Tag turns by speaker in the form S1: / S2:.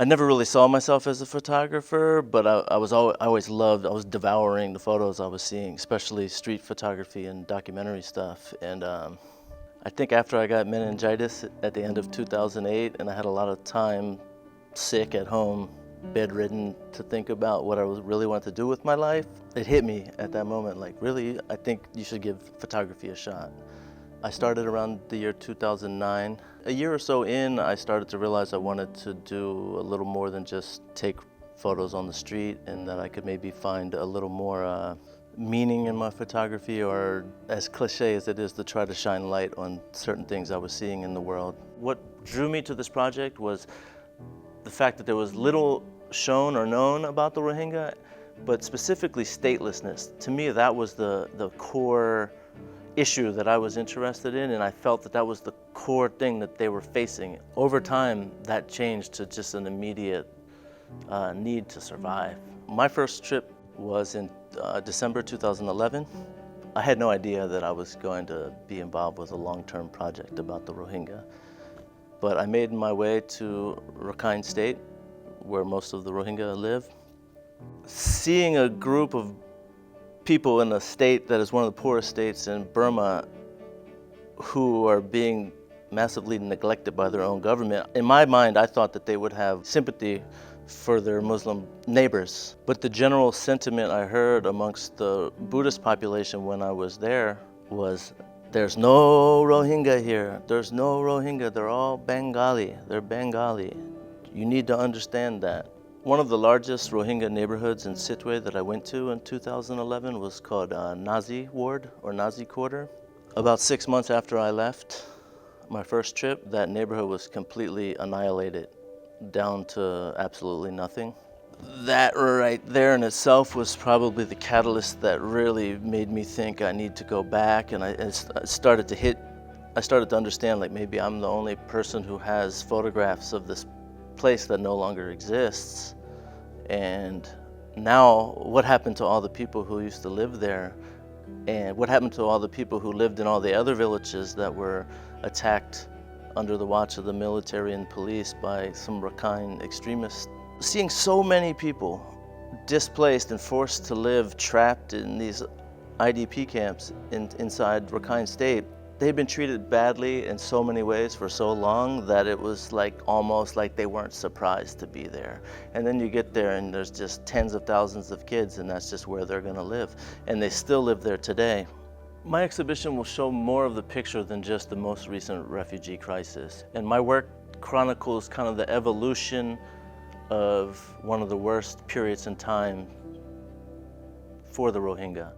S1: I never really saw myself as a photographer, but I was devouring the photos I was seeing, especially street photography and documentary stuff. And I think after I got meningitis at the end of 2008, and I had a lot of time sick at home, bedridden, to think about what I really wanted to do with my life, it hit me at that moment, like, really, I think you should give photography a shot. I started around the year 2009. A year or so in, I started to realize I wanted to do a little more than just take photos on the street, and that I could maybe find a little more meaning in my photography, or as cliche as it is to try to shine light on certain things I was seeing in the world. What drew me to this project was the fact that there was little shown or known about the Rohingya, but specifically statelessness. To me, that was the core issue that I was interested in, and I felt that that was the core thing that they were facing. Over time, that changed to just an immediate need to survive. My first trip was in December 2011. I had no idea that I was going to be involved with a long-term project about the Rohingya, but I made my way to Rakhine State, where most of the Rohingya live. Seeing a group of people in a state that is one of the poorest states in Burma who are being massively neglected by their own government, in my mind, I thought that they would have sympathy for their Muslim neighbors. But the general sentiment I heard amongst the Buddhist population when I was there was, there's no Rohingya here. There's no Rohingya. They're all Bengali. They're Bengali. You need to understand that. One of the largest Rohingya neighborhoods in Sitwe that I went to in 2011 was called Nazi Ward, or Nazi Quarter. About 6 months after I left my first trip, that neighborhood was completely annihilated, down to absolutely nothing. That right there in itself was probably the catalyst that really made me think I need to go back, and I started to understand, like, maybe I'm the only person who has photographs of this place that no longer exists. And now, what happened to all the people who used to live there? And what happened to all the people who lived in all the other villages that were attacked under the watch of the military and police by some Rakhine extremists? Seeing so many people displaced and forced to live trapped in these IDP camps inside Rakhine State, they've been treated badly in so many ways for so long that it was like almost like they weren't surprised to be there. And then you get there and there's just tens of thousands of kids, and that's just where they're gonna live. And they still live there today. My exhibition will show more of the picture than just the most recent refugee crisis. And my work chronicles kind of the evolution of one of the worst periods in time for the Rohingya.